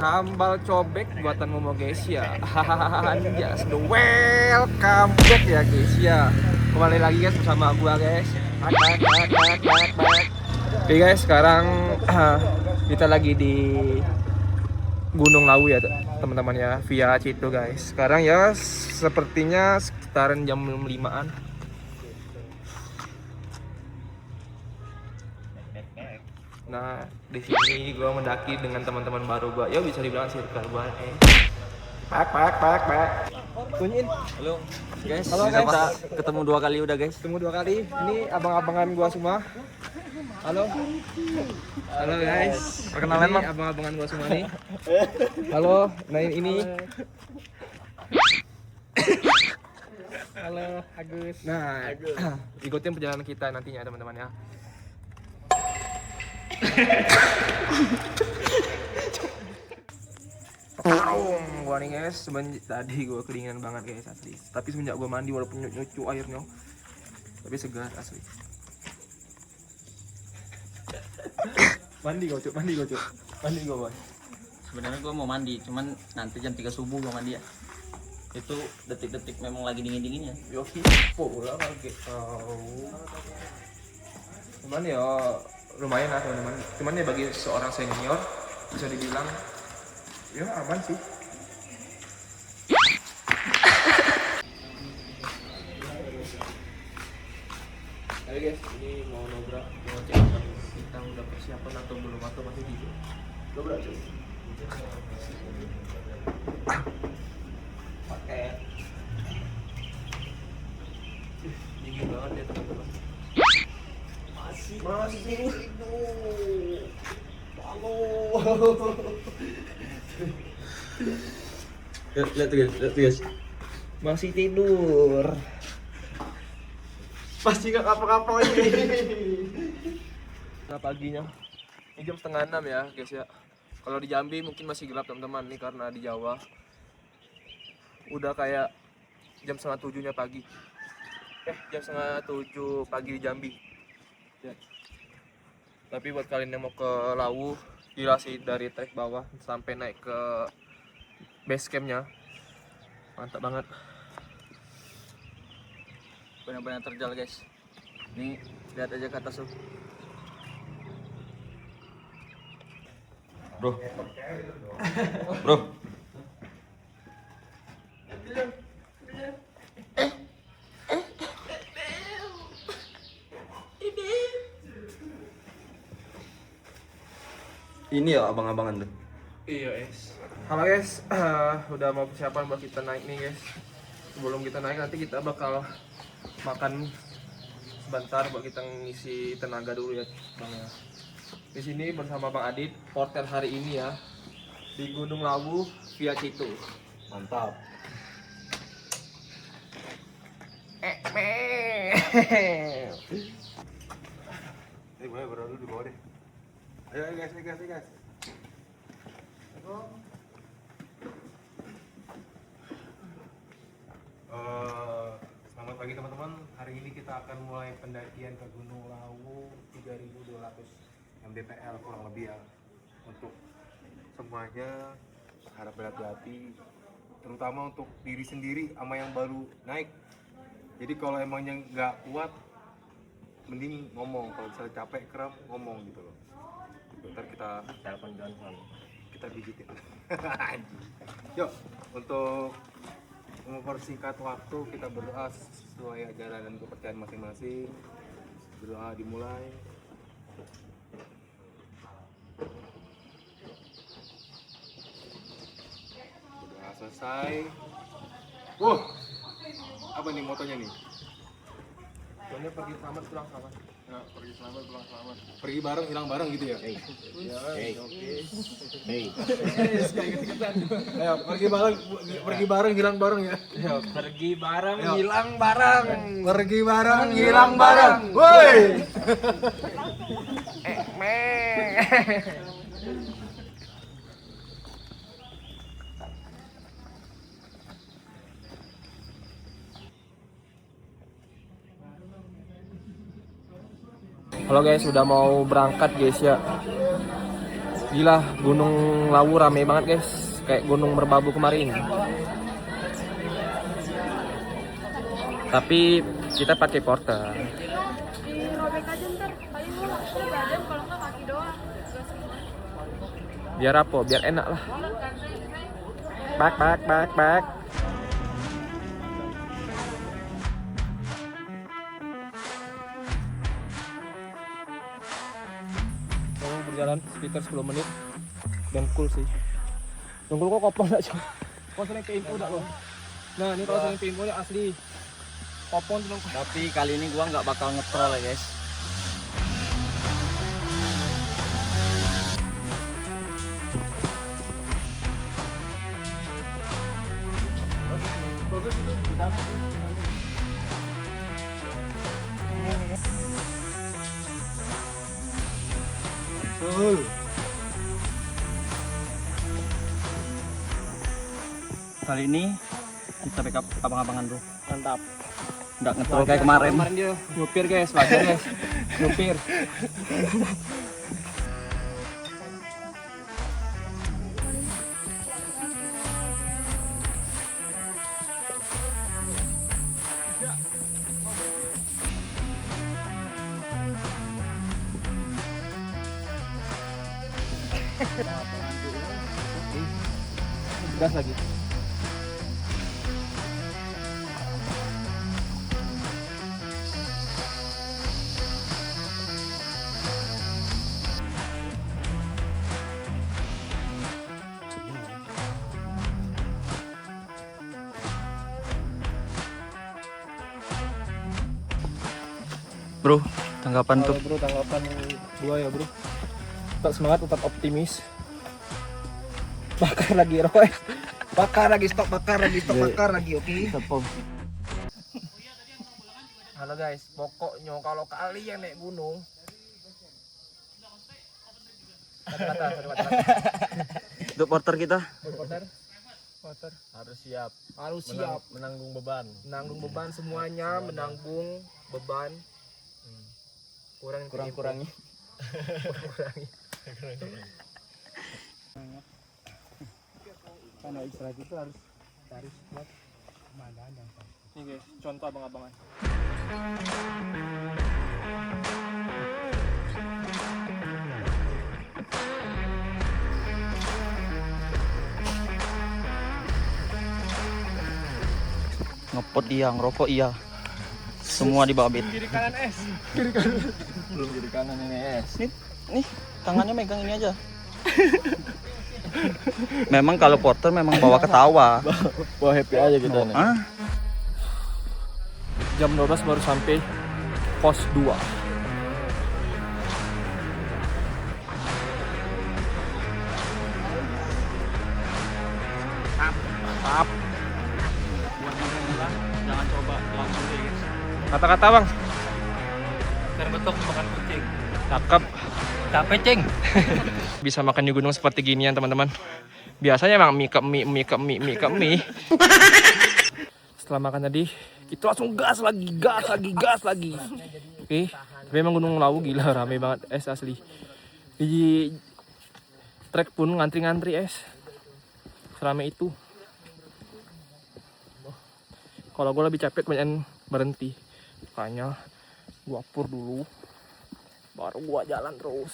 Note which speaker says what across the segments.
Speaker 1: Sambal cobek buatan Momo guys ya. Just welcome back ya guys ya. Kembali lagi guys bersama gua guys. Oke guys, sekarang kita lagi di Gunung Lawu ya teman-teman ya, via Citu guys. Sekarang ya sepertinya sekitaran jam 5-an. Nah, di sini gue mendaki dengan teman-teman baru gue. Ya bisa dibilang circle gue. Pak. Kunyin.
Speaker 2: Halo guys,
Speaker 1: Halo guys.
Speaker 2: kita ketemu 2 kali udah guys.
Speaker 1: Ketemu 2 kali. Ini abang-abangan gue semua. Halo. Halo guys.
Speaker 2: Perkenalan
Speaker 1: ini
Speaker 2: Bang.
Speaker 1: abang-abangan gue semua nih. Halo. Nah ini.
Speaker 3: Halo Agus.
Speaker 1: Nah, ikutin perjalanan kita nantinya teman-teman ya. Gua nih guys, tadi gua kedinginan banget guys asli. Tapi semenjak gua mandi walaupun nyucu airnya, tapi segar asli. Mandi gua boy.
Speaker 2: Sebenarnya gua mau mandi, cuman nanti jam 3 subuh gua mandi ya. Itu detik-detik memang lagi dingin-dinginnya.
Speaker 1: Yo pola lagi. Cuman ya lumayan lah teman-teman. Cuman ya bagi seorang senior bisa dibilang ya aman sih. Ayo guys, ini mau nobrak, mau cek kita udah persiapan atau belum atau masih tidur. Nobrak cuy. Pakai dingin banget ya teman-teman. Masih tidur.
Speaker 2: Lihat tuh guys.
Speaker 1: Masih tidur. Pasti nggak apa-apa ini. Nah paginya, ini jam 5:30 ya guys ya. Kalau di Jambi mungkin masih gelap teman-teman nih karena di Jawa udah kayak jam 6:30-nya pagi. Jam 6:30 pagi di Jambi. Ya. Tapi buat kalian yang mau ke Lawu, gila sih dari trek bawah sampai naik ke base campnya, mantap banget.
Speaker 2: Benar-benar terjal guys. Nih, lihat aja ke atas tuh. Bro. Ini ya abang-abangan tuh.
Speaker 1: Iya guys. Halo guys, udah mau persiapan buat kita naik nih guys. Sebelum kita naik nanti kita bakal makan sebentar buat kita ngisi tenaga dulu ya bang ya. Di sini bersama Bang Adit, porter hari ini ya di Gunung Lawu via Citu.
Speaker 2: Mantap.
Speaker 3: Ini boleh beradu di bawah deh. Ayo guys. Selamat pagi teman-teman. Hari ini kita akan mulai pendakian ke Gunung Lawu 3.200 mdpl kurang lebih ya. Untuk semuanya harap berhati-hati, terutama untuk diri sendiri sama yang baru naik. Jadi kalau emangnya nggak kuat, mending ngomong. Kalau misalnya capek kram, ngomong gitu loh. Bentar kita
Speaker 2: Telepon Johnson.
Speaker 3: kita pijitin. Yuk, untuk mempersingkat waktu kita berdoa sesuai ajaran dan kepercayaan masing-masing. Berdoa dimulai. Berdoa selesai. Apa nih motonya nih?
Speaker 1: Soalnya pergi selamat pulang selamat.
Speaker 3: Nah, pergi selamat pulang selamat. Pergi bareng hilang bareng gitu ya?
Speaker 2: Hey.
Speaker 3: Ayo, pergi bareng hilang bareng ya.
Speaker 1: Pergi bareng,
Speaker 3: Ayo.
Speaker 1: hilang bareng.
Speaker 3: Pergi bareng hilang bareng. Woi.
Speaker 1: Halo guys, sudah mau berangkat guys ya. Gila, Gunung Lawu rame banget guys, kayak Gunung Merbabu kemarin. Tapi kita pakai porter.
Speaker 4: Dirobek aja ntar, paling gue langsung badan kalau nggak kaki doang. Nggak semua.
Speaker 1: Biar apa? Biar enak lah. Bak. Berjalan sekitar 10 menit dan cool sih. Dengkul kok kopong gak coba. Kau sering ke info dak lo. Nah ini kalau sering ke info asli kopong tuh.
Speaker 2: Tapi kali ini gua nggak bakal ngetrol ya guys. Kali ini kita backup abang-abangan bro.
Speaker 1: Mantap.
Speaker 2: Nggak ngetrol kayak kemarin.
Speaker 1: Kemarin dia nyupir guys, wajar guys. Nyupir. Gas lagi.
Speaker 2: Bro, tanggapan tuh.
Speaker 1: Bro, tanggapan gua ya bro. Tetap semangat, tetap optimis. Bakar lagi Roy. Bakar lagi, stok bakar lagi, oke? Halo guys, pokoknya kalau kalian naik gunung kata-kata.
Speaker 2: Untuk porter kita.
Speaker 1: Porter
Speaker 3: Harus siap
Speaker 1: harus siap
Speaker 3: menanggung beban.
Speaker 1: menanggung beban semuanya, menanggung beban. Kurang-kurangi. Karena istirahat itu harus cari spot pemandangan yang pas. Ini guys, contoh abang-abangan.
Speaker 2: Ngepot iya, ngerokok iya. Semua di bawah bed.
Speaker 1: Kiri kanan es.
Speaker 3: Belum kiri kanan ini es.
Speaker 2: Nih, tangannya megang ini aja. Memang kalau porter memang bawa ketawa.
Speaker 3: Wah, happy aja kita nih.
Speaker 2: Ah,
Speaker 1: Jam 12 baru sampai pos 2. Mantap.
Speaker 2: jangan coba langsung guys.
Speaker 1: Kata-kata bang.
Speaker 2: Terbetok makan kucing.
Speaker 1: Cakep.
Speaker 2: Capek ceng.
Speaker 1: Bisa makan di gunung seperti ginian teman-teman. Biasanya emang mie. Setelah makan tadi, kita langsung gas lagi. Oke, tapi emang Gunung Lawu gila rame banget es asli. Di trek pun ngantri-ngantri es. Serame itu. Kalau gue lebih capek kebanyakan berhenti. Makanya gua pur dulu. Baru gua jalan terus.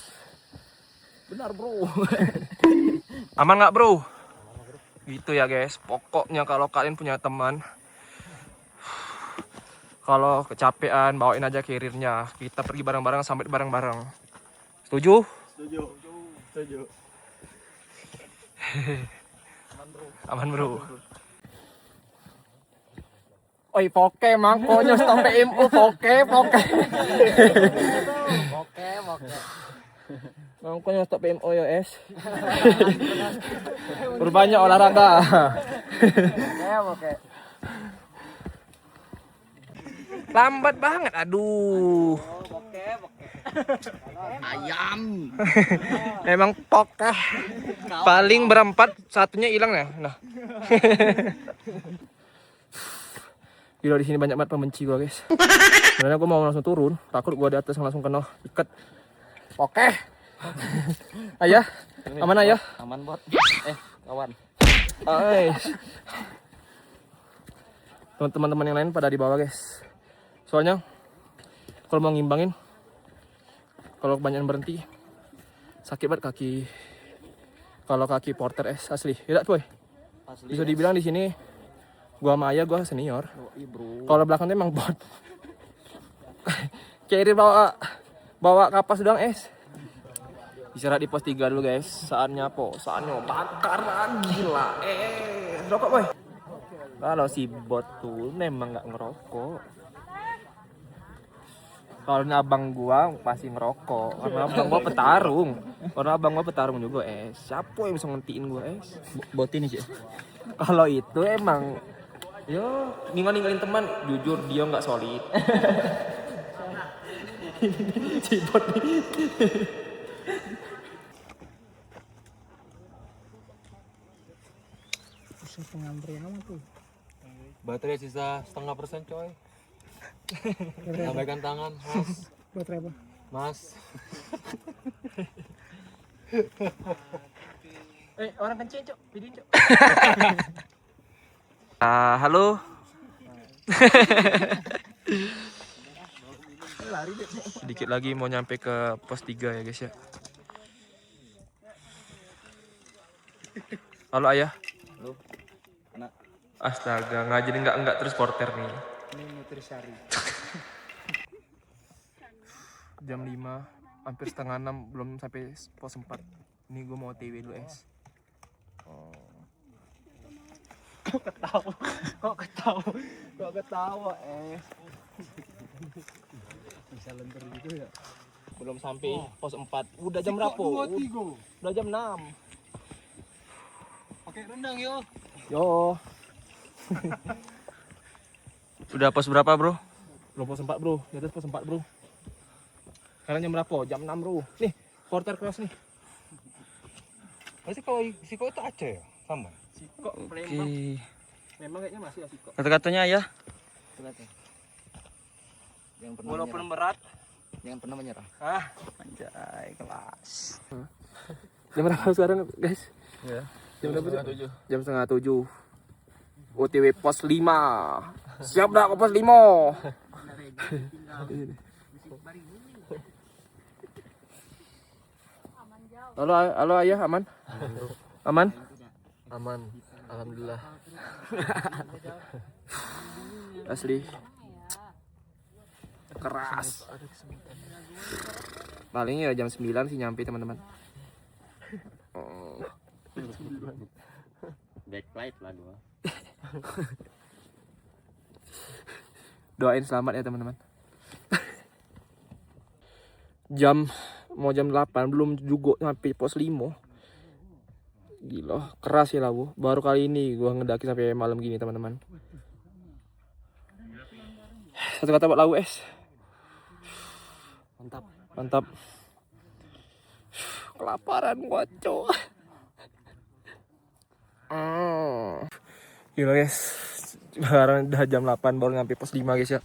Speaker 1: Benar bro. Aman nggak bro? Gitu ya guys. Pokoknya kalau kalian punya teman, kalau kecapean bawain aja carrier-nya. Kita pergi bareng-bareng sampai bareng-bareng. Setuju? Setuju. Aman bro. Oi poke mangkonya stop PMU poke. Mangkonya stop PMO ya es. Berbanyak olahraga. Oke. Lambat banget, aduh.
Speaker 2: Ayam.
Speaker 1: Emang pokeh. Paling berempat, satunya hilang ya. Nah. Gila di sini banyak banget pembenci gua, guys. Sebenarnya gua mau langsung turun, takut gua di atas langsung kena ikat. Oke. Ayah, Aman ayah?
Speaker 2: Aman bot. Kawan.
Speaker 1: Teman-teman yang lain pada di bawah guys. Soalnya kalau mau ngimbangin, kalau kebanyakan berhenti sakit banget kaki. Kalau kaki porter asli, tidak boy.
Speaker 2: Asli.
Speaker 1: Bisa dibilang di sini gua sama ayah gua senior.
Speaker 2: Bro.
Speaker 1: Kalau belakangnya emang bot. Kiri bawa kapas doang Istirahat di pos 3 dulu guys. Saatnya bakar gila. Rokok boy. Kalau si bot tuh memang nggak ngerokok. Kalau abang gua pasti ngerokok. Karena abang gua petarung juga Siapa yang bisa ngentiin gua
Speaker 2: Bot ini sih.
Speaker 1: Kalau itu emang ninggalin teman, jujur dia nggak solid. Si bot nih.
Speaker 3: Baterai sisa 0,5% coy. Lambaikan tangan, Mas.
Speaker 5: Baterai apa?
Speaker 3: Mas.
Speaker 1: Orang kencing cok, videoin cok. Halo. Sedikit lagi mau nyampe ke pos 3 ya guys ya. Halo ayah.
Speaker 2: Halo. Anak.
Speaker 1: Astaga, ngajarin enggak terus porter nih.
Speaker 5: Ini Nutrisari.
Speaker 1: Jam 5, hampir setengah 6, belum sampai pos 4. Ini gue mau TW dulu
Speaker 5: Kok ketawa bisa lenter gitu ya.
Speaker 1: Belum sampai pos 4. Udah jam berapa? Udah jam 6.
Speaker 5: Pakai rendang yo.
Speaker 1: Udah pos berapa bro? Belum pos 4 bro, di atas pos 4 bro. Sekarang jam berapa? Jam 6 bro. Nih, porter kelas nih.
Speaker 3: Berarti kalau Siko itu Aceh ya? Sama?
Speaker 1: Siko, Palembang. Memang kayaknya masih ya Siko.
Speaker 2: Kata-katanya ya.
Speaker 1: Walaupun berat.
Speaker 2: Jangan pernah menyerah. Anjay, kelas.
Speaker 1: Jam berapa sekarang guys?
Speaker 3: Ya.
Speaker 1: Jam berapa? Jam setengah 7. OTW pos 5. Siap dah ke pos 5. Halo ayah, aman? Aman?
Speaker 3: Aman, alhamdulillah.
Speaker 1: Asli. Keras. Paling ya jam 9 sih nyampe teman-teman.
Speaker 2: Backlight lah gua.
Speaker 1: Doain selamat ya teman-teman. Mau jam 8 belum juga sampai pos 5. Gila, keras ya lawu. Baru kali ini gua ngedaki sampai malam gini teman-teman. Satu kata buat lawu Mantap. Kelaparan gua, cok. Gila guys. Sekarang udah jam 8 baru nyampe pos 5 guys ya.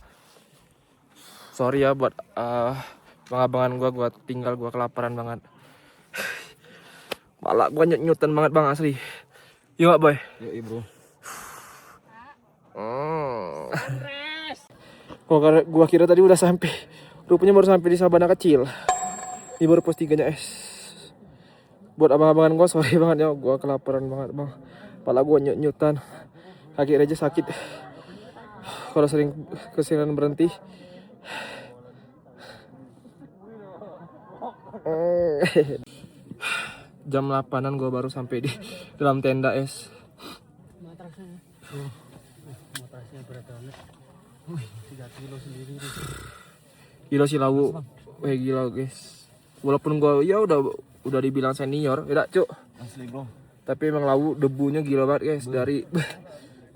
Speaker 1: Sorry ya buat abang-abangan gua tinggal gua kelaparan banget. Malah gua nyut-nyutan banget bang asli. Iya boy.
Speaker 3: Iya bro.
Speaker 1: Gua kira tadi udah sampai. Rupanya baru sampai di Sabana kecil. Ini baru pos 3 nya Buat abang-abangan gua sorry banget ya, gua kelaparan banget bang. Malah gua nyut-nyutan. Kaki aja sakit. Kalau keseringan berhenti. Jam 8-an gue baru sampai di dalam tenda
Speaker 5: Matrasnya berat banget. 3 kilo sendiri.
Speaker 1: Gila si lawu. Gila guys. Walaupun gue ya udah dibilang senior, ya cuk.
Speaker 2: Asli bro.
Speaker 1: Tapi emang lawu debunya gila banget guys. Dari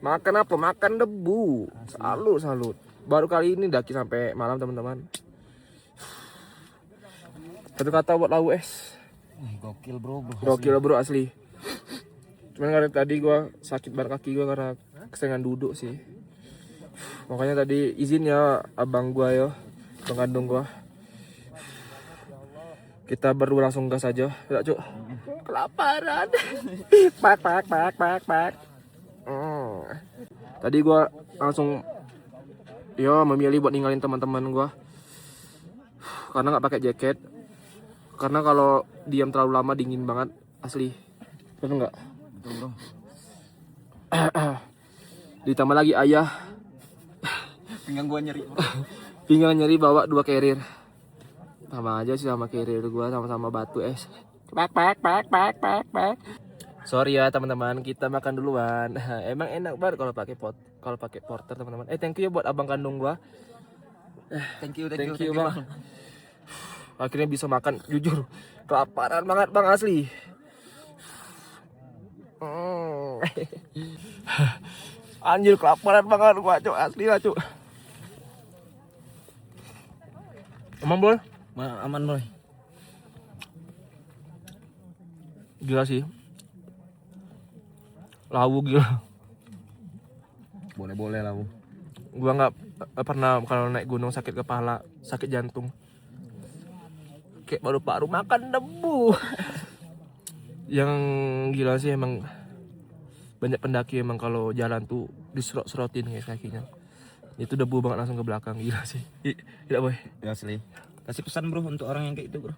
Speaker 1: makan apa? Makan debu. Salut. Baru kali ini daki sampai malam teman-teman. Satu kata buat lawu
Speaker 2: Gokil bro.
Speaker 1: Gokil bro asli. Cuman karena tadi gue sakit banget kaki gue karena keseringan duduk sih. Makanya tadi izin ya abang gue ya, abang kandung gue. Kita berdua langsung gas aja, ya Cuk. Kelaparan. Pak. Tadi gua langsung memilih buat ninggalin teman-teman gua karena nggak pakai jaket. Karena kalau diam terlalu lama dingin banget asli. Betul nggak?
Speaker 2: Betul bro.
Speaker 1: Ditambah lagi ayah
Speaker 2: Pinggang gua nyeri.
Speaker 1: pinggang nyeri bawa 2 carrier. Sama aja sih sama carrier gua, sama-sama batu es. Pak. Sorry ya teman-teman, kita makan duluan. Emang enak banget kalau pakai porter teman-teman. Thank you ya buat abang kandung gua.
Speaker 2: Thank you
Speaker 1: Bang. Akhirnya bisa makan, jujur kelaparan banget bang asli. Anjir kelaparan banget gua Cuk, asli lah Cuk. Emang boy?
Speaker 2: Aman bro.
Speaker 1: Gila sih. Lawu gila.
Speaker 2: Boleh lah bu.
Speaker 1: Gua nggak pernah kalau naik gunung sakit kepala, sakit jantung. Kayak paru-paru makan debu. Yang gila sih emang banyak pendaki emang kalau jalan tuh diserot-serotin guys kakinya. Itu debu banget langsung ke belakang, gila sih. Tidak boy.
Speaker 2: Ya asli. Kasih pesan bro untuk orang yang kayak itu bro.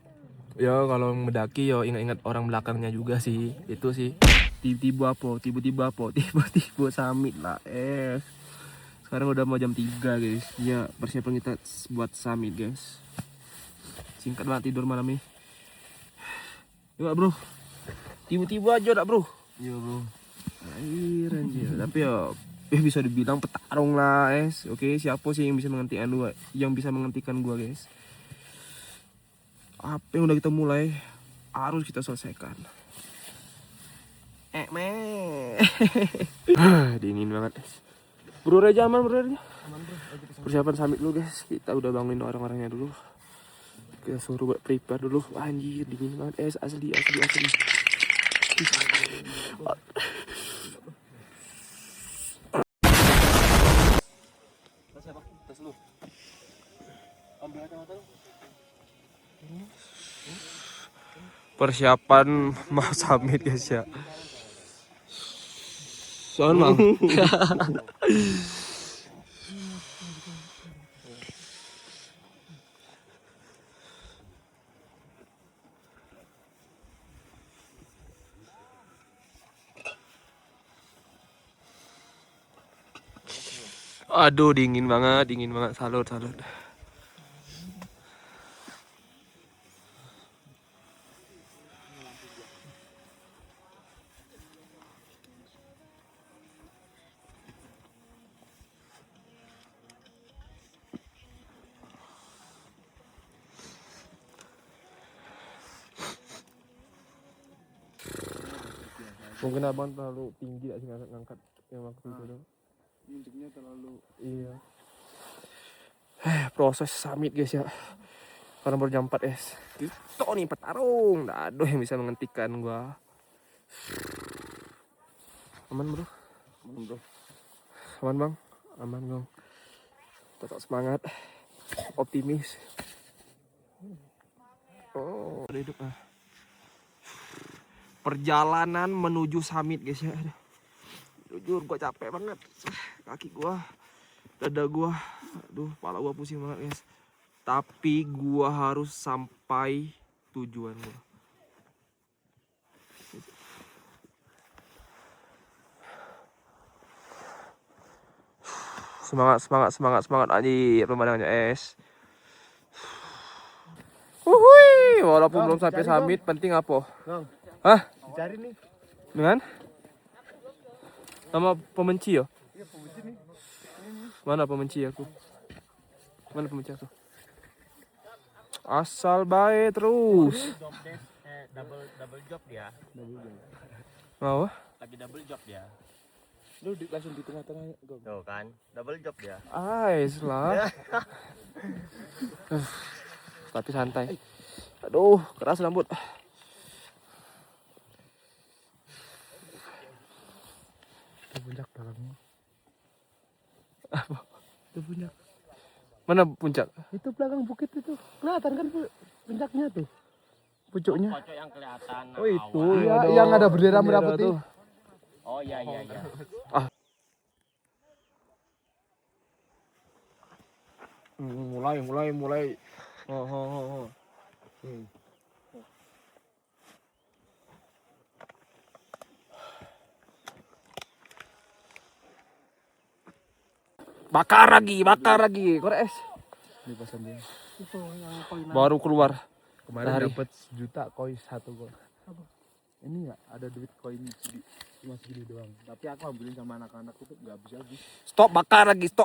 Speaker 1: Ya kalau mendaki ya ingat-ingat orang belakangnya juga sih. Itu sih. Tiba-tiba summit lah. Sekarang udah mau jam 3 guys. Ya persiapan kita buat summit guys. Singkat banget tidur malam ini. Yuk bro. Tiba-tiba aja dak bro.
Speaker 2: Iya bro.
Speaker 1: Anjir. Tapi ya bisa dibilang petarung lah Oke, siapa sih yang bisa menghentikan gua guys? Apa yang udah kita mulai harus kita selesaikan. Dingin banget. Bro Reja aman bro Reja? Aman bro. Persiapan summit dulu guys. Kita udah bangunin orang-orangnya dulu. Kita suruh buat prepare dulu. Anjir dingin banget asli. Tas lu. Ambil kacamata lu. Persiapan mau summit guys ya. Soalnya aduh dingin banget salut. Mungkin abang terlalu tinggi sih ngangkat yang waktu itu dong.
Speaker 5: Injeknya terlalu.
Speaker 1: Iya. Proses summit guys ya. Karena baru jam 4 Itu nih petarung. Aduh yang bisa menghentikan gua. Aman bro. Aman bang. Aman bang. Tetap semangat. Optimis. Udah hidup ah. Perjalanan menuju summit guys ya. Jujur gua capek banget. Kaki gua, dada gua, aduh kepala gua pusing banget guys. Tapi gua harus sampai tujuan gua. Semangat anjir pemandangannya Wuhui, walaupun belum sampai summit penting apa? Hah?
Speaker 5: Cari nih.
Speaker 1: Dengan? Nama pembenci ya?
Speaker 5: Iya pembenci nih.
Speaker 1: Mana pembenci aku? Asal baik terus.
Speaker 2: Job desk, double job dia.
Speaker 1: Mau?
Speaker 2: Lagi double job dia.
Speaker 1: Lu langsung di tengah-tengah gom.
Speaker 2: Tuh kan, double job dia.
Speaker 1: Lah. Tapi santai. Aduh, keras rambut. Puncak belakangnya. Apa? Itu puncak. Mana puncak?
Speaker 5: Itu belakang bukit itu. Kelihatan kan puncaknya tuh. pucuknya.
Speaker 2: Pocok yang kelihatan.
Speaker 1: Oh itu.
Speaker 5: Iya, yang ada bendera merah
Speaker 1: Bendera
Speaker 5: putih.
Speaker 1: tuh.
Speaker 2: Oh iya.
Speaker 1: Mulai. Oh. Bakar lagi. Korek es.
Speaker 5: Di pasan dia.
Speaker 4: Itu yang koin.
Speaker 1: Baru keluar.
Speaker 5: Kemarin
Speaker 1: Sehari.
Speaker 5: dapat 1 juta koin 1 gua. Ini nggak ada duit koin cuma segini doang. Tapi aku ambilin sama anak-anak itu nggak habis.
Speaker 1: Stok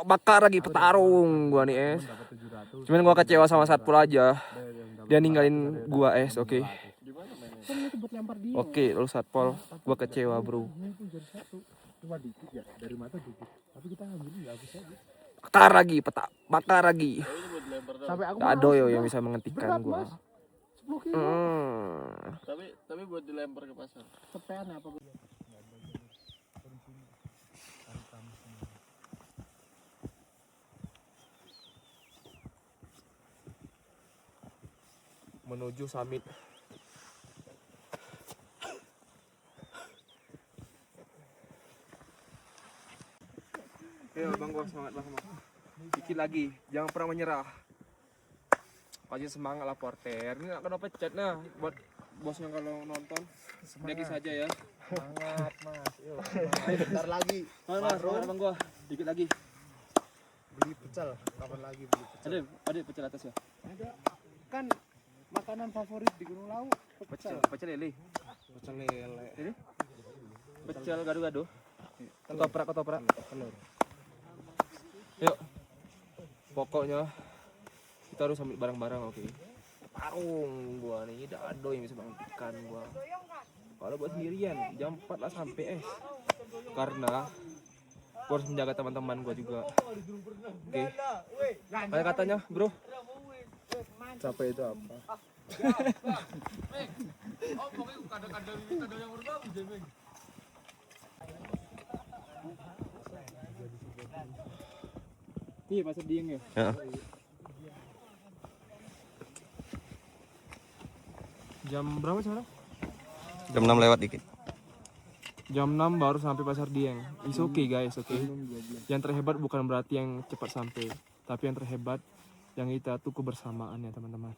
Speaker 1: bakar lagi petarung gua nih es.
Speaker 5: Dapat 700.
Speaker 1: Cuman gua kecewa sama Satpol aja. Dia ninggalin gua es, oke.
Speaker 5: Kan itu buat lempar dia.
Speaker 1: Oke, lu Satpol, gua kecewa, Bro.
Speaker 5: Ini pun jadi 1. Cuma dikit ya, dari mata dikit. Tapi kita ambilin nggak habis aja.
Speaker 1: Bakar lagi.
Speaker 5: Sampai aku
Speaker 1: Gak ada yo yang bisa menghentikan
Speaker 5: berat,
Speaker 1: gua.
Speaker 5: Mas. 10 kilo.
Speaker 2: Tapi buat dilempar ke pasar.
Speaker 5: Sepean apa?
Speaker 1: Menuju summit. Ayo bang, gua semangat bang. Dikit lagi, jangan pernah menyerah. Pasti semangat lah porter. Ini akan dapat chat nah buat bosnya kalau nonton. Sedikit saja ya.
Speaker 5: Semangat, Mas. Yuk.
Speaker 3: Bentar lagi.
Speaker 1: Semangat bang gua. Dikit lagi.
Speaker 3: Beli pecel. Kapan lagi beli pecel?
Speaker 1: Ada pecel atas ya.
Speaker 5: Ada. Kan makanan favorit di Gunung Lawu.
Speaker 1: Pecel lele.
Speaker 3: Pecel lele.
Speaker 1: Ini? Pecel gado-gado. Ketoprak.
Speaker 3: Telur.
Speaker 1: Yuk. Pokoknya kita harus ambil barang-barang, oke. Parung gua nih, tidak ada yang bisa menghentikan gua. Kalau buat sendirian, jam 4 lah sampai karena gua harus menjaga teman-teman gua juga. Oke. Kayak katanya, bro.
Speaker 5: Capek itu apa?
Speaker 1: Nih pasar Dieng ya. Jam berapa sekarang?
Speaker 6: Jam 6 lewat dikit.
Speaker 1: Jam 6 baru sampai pasar Dieng. It's okay guys, oke. Yang terhebat bukan berarti yang cepat sampai, tapi yang terhebat yang kita tuh kebersamaan ya teman-teman.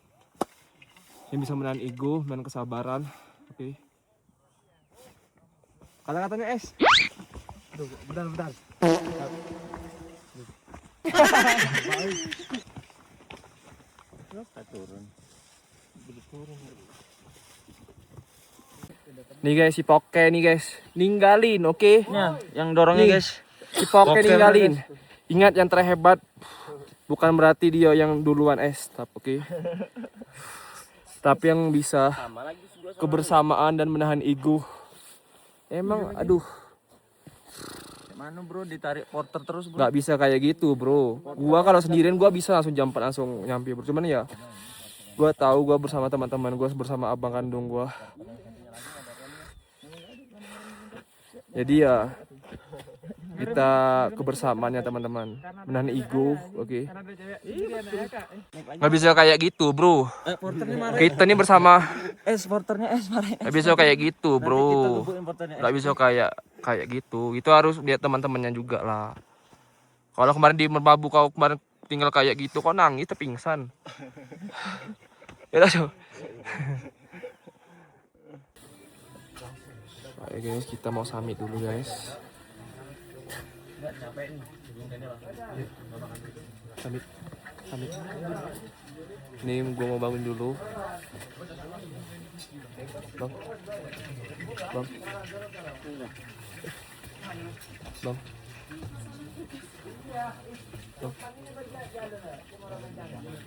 Speaker 1: Yang bisa menahan ego dan kesabaran, oke. Kata-katanya es.
Speaker 5: Aduh, bentar.
Speaker 1: Nih guys, si Poke nih guys. Ninggalin, oke.
Speaker 2: Nah, yang dorongnya
Speaker 1: Nih.
Speaker 2: guys.
Speaker 1: Si Poke ninggalin. Ingat yang terhebat bukan berarti dia yang duluan oke. Tapi yang bisa kebersamaan dan menahan ego. Emang aduh,
Speaker 2: Mana bro ditarik porter terus bro.
Speaker 1: nggak bisa kayak gitu, bro. Gua kalau sendirian gua bisa langsung jam 4 langsung nyampe, bro. Cuman ya gua tahu gua bersama teman-teman gua, bersama abang kandung gua. Jadi ya kita kebersamaannya teman-teman, menahan ego, oke. Nggak bisa kayak gitu, bro.
Speaker 2: Porternya marah.
Speaker 1: Kita nih bersama,
Speaker 2: Porternya marah.
Speaker 1: nggak bisa kayak gitu,
Speaker 2: Kita
Speaker 1: bro.
Speaker 2: gebukin porternya.
Speaker 1: Nggak bisa kayak gitu. Itu harus lihat teman-temannya juga lah. Kalau kemarin di Merbabu kau kemarin tinggal kayak gitu, kau nangis pingsan. Ya tahu. Oke guys, kita mau summit dulu guys. Summit. Ini gua mau bangun dulu. Bang.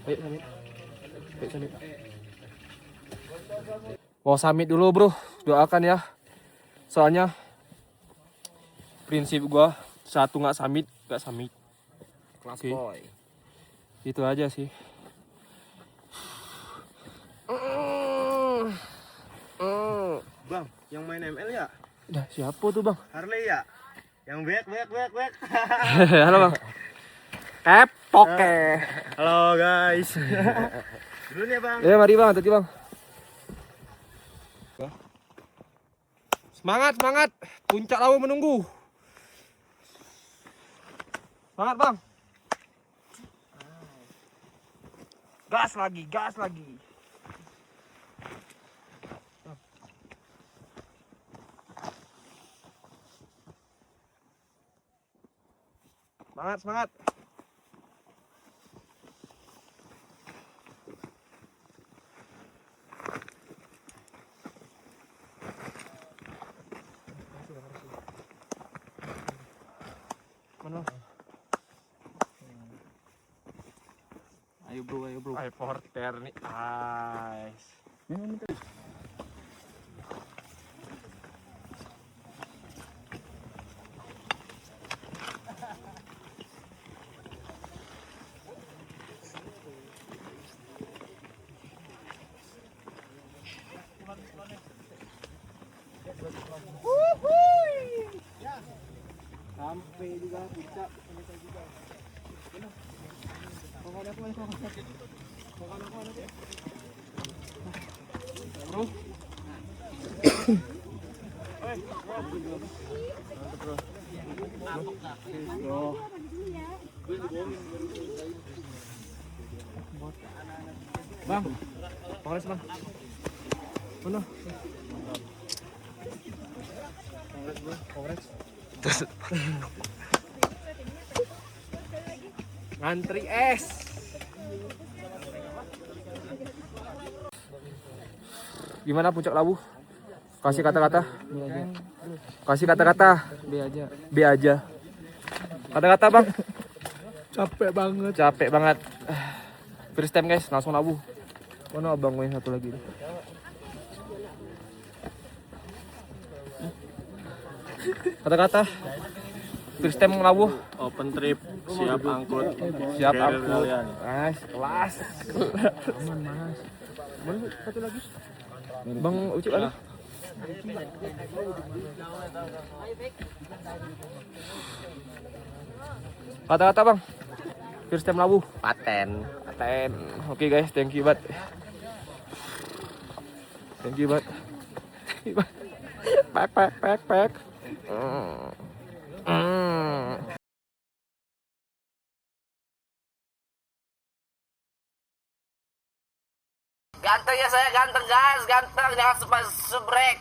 Speaker 1: Ayo summit. Mau summit dulu bro, doakan ya. Soalnya prinsip gua satu nggak summit.
Speaker 2: Kelas
Speaker 1: Oke.
Speaker 2: boy.
Speaker 1: Itu aja sih.
Speaker 3: Bang, yang main ML ya?
Speaker 1: Udah siapa tuh bang?
Speaker 3: Harley ya? Yang bek.
Speaker 1: Halo bang. Poke.
Speaker 3: Halo guys. Dulu ya bang.
Speaker 1: Ya mari bang, tadi bang. Semangat, semangat. Puncak lawu menunggu. Semangat, Bang. Gas lagi, gas lagi. Semangat, semangat. Mana?
Speaker 2: Ayo bro, ayo bro.
Speaker 1: Ay, porter nih. Ais.
Speaker 5: Sampai juga puncak.
Speaker 1: Bang, Kongres bang. Mana? Kongres bro, Kongres. Ngantri es. Gimana puncak lawu? Kasih kata-kata. Kasih kata-kata.
Speaker 5: B aja.
Speaker 1: B aja. Kata-kata bang.
Speaker 5: Capek banget.
Speaker 1: Capek banget. First time guys, langsung lawu. Mana abang gue satu lagi? Kata-kata. First time lawu.
Speaker 2: Open trip, siap angkut.
Speaker 1: Siap
Speaker 2: Carrier
Speaker 1: aku.
Speaker 2: kalian.
Speaker 1: Nice, kelas.
Speaker 5: Aman mas.
Speaker 1: Mana satu lagi? Bang Ucip ada? Kata-kata bang. First time lawu.
Speaker 2: Paten.
Speaker 1: Paten. Oke guys, thank you banget. Thank you banget. Pak.
Speaker 7: Ganteng ya saya, ganteng guys, ganteng, jangan subrek.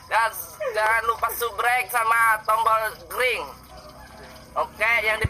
Speaker 7: Dan jangan lupa subrek sama tombol green. Oke, yang di